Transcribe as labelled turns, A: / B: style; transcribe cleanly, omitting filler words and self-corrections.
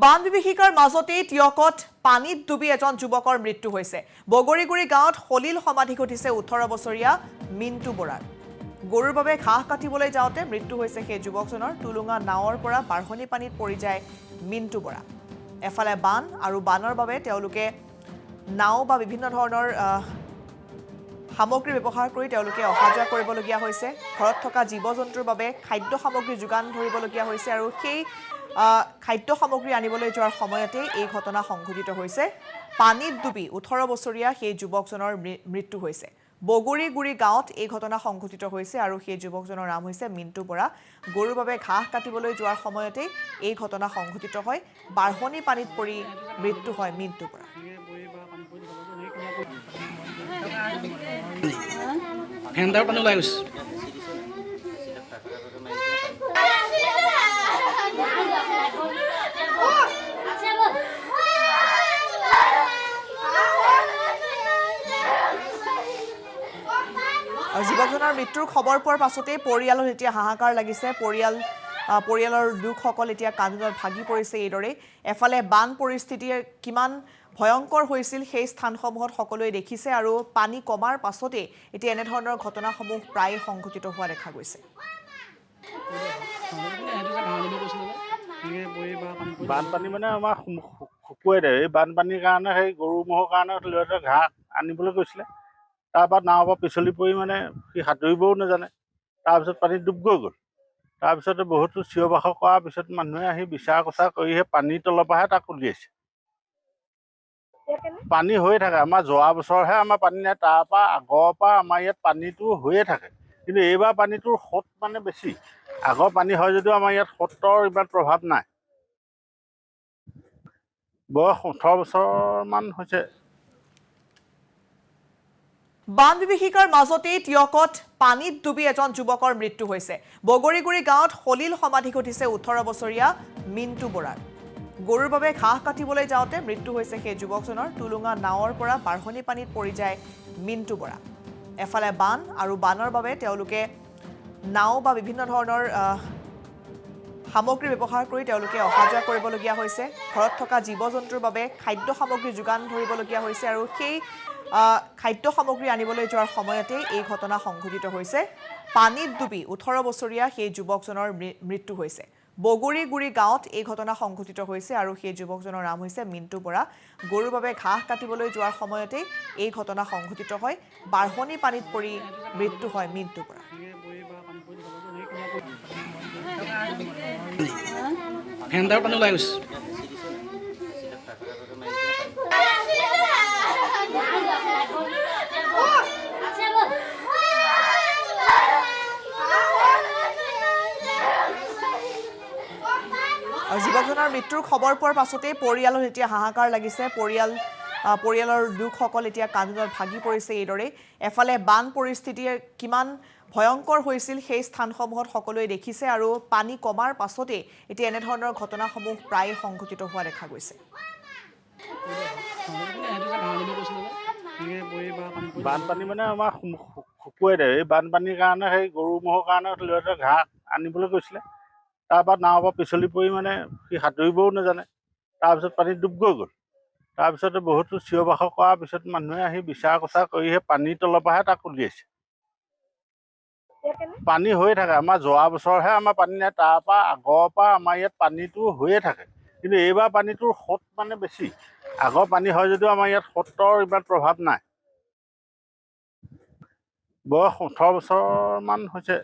A: বান বিভীষিকাৰ মাজতেই টিয়কত পানীত ডুবি এজন যুৱকৰ মৃত্যু হৈছে। বগৰীগুৰি গাঁৱত সলিল সমাধি ঘটিছে 18 বছৰীয়া মিণ্টু বৰাৰ। গৰুৰ বাবে ঘাঁহ কাটিবলৈ যাওঁতে মৃত্যু হৈছে সেই যুৱকজনৰ। টুলুঙা নাৱৰ পৰা বাঢ়নি পানীত পৰি যায় মিণ্টু বৰা। এফালে বান আৰু বানৰ বাবে তেওঁলোকে নাও বা বিভিন্ন ধৰণৰ সামগ্ৰী ব্যৱহাৰ কৰি তেওঁলোকে অহা যোৱা কৰিবলগীয়া হৈছে। ঘৰত থকা জীৱ-জন্তুৰ বাবে খাদ্য সামগ্ৰী যোগান ধৰিবলগীয়া হৈছে আৰু সেই খাদ্য সামগ্ৰী আনিবলৈ যোৱাৰ সময়তে এই ঘটনা সংঘটিত হৈছে। পানীত ডুবি 18 বছৰীয়া সেই যুৱকজনৰ মৃত্যু হৈছে। বগৰীগুৰি গাঁৱত এই ঘটনা সংঘটিত হৈছে আৰু সেই যুৱকজনৰ নাম হৈছে মিণ্টু বৰা। গৰুৰ বাবে ঘাঁহ কাটিবলৈ যোৱাৰ সময়তে এই ঘটনা সংঘটিত হয়। বাঢ়নি পানীত পৰি মৃত্যু হয় মিণ্টু বৰা।
B: হেন্দাৰ পানী ওলাই গৈছে।
A: আৰু যুৱকজনৰ মৃত্যুৰ খবৰ পোৱাৰ পাছতেই পৰিয়ালত এতিয়া হাহাকাৰ লাগিছে। পৰিয়ালৰ লোকসকল এতিয়া কান্দোনত ভাগি পৰিছে। এইদৰে এফালে বান পৰিস্থিতি কিমান ভয়ংকৰ হৈছিল সেই স্থানসমূহত সকলোৱে দেখিছে আৰু পানী কমাৰ পাছতে এতিয়া এনেধৰণৰ ঘটনাসমূহ প্ৰায় সংঘটিত হোৱা দেখা গৈছে।
C: বানপানী মানে আমাৰ শুকুৱাই দিয়ে। এই বানপানীৰ কাৰণে সেই গৰু ম'হৰ কাৰণে ল'ৰাটোৱে ঘাঁহ আনিবলৈ গৈছিলে। তাৰপৰা নাৱৰ পৰা পিছলি পৰি মানে সি সাঁতুৰিবও নাজানে। তাৰপিছত পানীত ডুব গৈ গ'ল। তাৰপিছতে বহুতো চিঞৰ বাখৰ কৰাৰ পিছত মানুহে আহি বিচাৰ কোচাৰ কৰি সেই পানীৰ তলৰ পৰাহে তাক উলিয়াইছে। পানী হৈয়ে থাকে। আমাৰ যোৱা বছৰহে আমাৰ পানী নাই, তাৰপৰা আগৰ পৰা আমাৰ ইয়াত পানীটো হৈয়ে থাকে। কিন্তু এইবাৰ পানীটোৰ সোঁত মানে বেছি। আগৰ পানী হয় যদিও আমাৰ ইয়াত সোঁতৰ ইমান প্ৰভাৱ নাই। বয়স 18 বছৰমান হৈছে।
A: বান বিভীষিকাৰ মাজতেই টিয়কত পানীত ডুবি এজন যুৱকৰ মৃত্যু হৈছে। বগৰীগুৰি গাঁৱত সলিল সমাধি ঘটিছে 18 বছৰীয়া মিণ্টু বৰাৰ। গৰুৰ বাবে ঘাঁহ কাটিবলৈ যাওঁতে মৃত্যু হৈছে সেই যুৱকজনৰ। টুলুঙা নাৱৰ পৰা বাঢ়নি পানীত পৰি যায় মিণ্টু বৰা। এফালে বান আৰু বানৰ বাবে তেওঁলোকে নাও বা বিভিন্ন ধৰণৰ সামগ্ৰী ব্যৱহাৰ কৰি তেওঁলোকে অহা যোৱা কৰিবলগীয়া হৈছে। ঘৰত থকা জীৱ-জন্তুৰ বাবে খাদ্য সামগ্ৰী যোগান ধৰিবলগীয়া হৈছে আৰু সেই খাদ্য সামগ্ৰী আনিবলৈ যোৱাৰ সময়তে এই ঘটনা সংঘটিত হৈছে। পানীত ডুবি 18 বছৰীয়া সেই যুৱকজনৰ মৃত্যু হৈছে। বগৰীগুৰি গাঁৱত এই ঘটনা সংঘটিত হৈছে আৰু সেই যুৱকজনৰ নাম হৈছে মিণ্টু বৰা। গৰুৰ বাবে ঘাঁহ কাটিবলৈ যোৱাৰ সময়তে এই ঘটনা সংঘটিত হয়। বাঢ়নি পানীত পৰি মৃত্যু হয় মিণ্টু বৰা।
B: হেন্দাৰ পানী ওলাই গৈছে।
A: আৰু যুৱকজনৰ মৃত্যুৰ খবৰ পোৱাৰ পাছতেই পৰিয়ালত এতিয়া হাহাকাৰ লাগিছে। পৰিয়ালৰ লোকসকল এতিয়া কান্দোনত ভাগি পৰিছে। এইদৰে এফালে বান পৰিস্থিতি কিমান ভয়ংকৰ হৈছিল সেই স্থানসমূহত সকলোৱে দেখিছে আৰু পানী কমাৰ পাছতে এতিয়া এনেধৰণৰ ঘটনাসমূহ প্ৰায় সংঘটিত হোৱা দেখা গৈছে।
C: বানপানী মানে আমাৰ শুকুৱাই দিয়ে। এই বানপানীৰ কাৰণে সেই গৰু ম'হৰ কাৰণে ল'ৰাটোৱে ঘাঁহ আনিবলৈ গৈছিলে। তাৰপৰা নাৱৰ পৰা পিছলি পৰি মানে সি সাঁতুৰিবও নাজানে। তাৰপিছত পানীত ডুব গৈ গ'ল। তাৰপিছতে বহুতো চিঞৰ বাখৰ কৰাৰ পিছত মানুহে আহি বিচাৰ কোচাৰ কৰি সেই পানীৰ তলৰ পৰাহে তাক উলিয়াইছে। পানী হৈয়ে থাকে। আমাৰ যোৱা বছৰহে আমাৰ পানী নাই, তাৰপৰা আগৰ পৰা আমাৰ ইয়াত পানীটো হৈয়ে থাকে। কিন্তু এইবাৰ পানীটোৰ সোঁত মানে বেছি। আগৰ পানী হয় যদিও আমাৰ ইয়াত সোঁতৰ ইমান প্ৰভাৱ নাই। বয়স 18 বছৰমান হৈছে।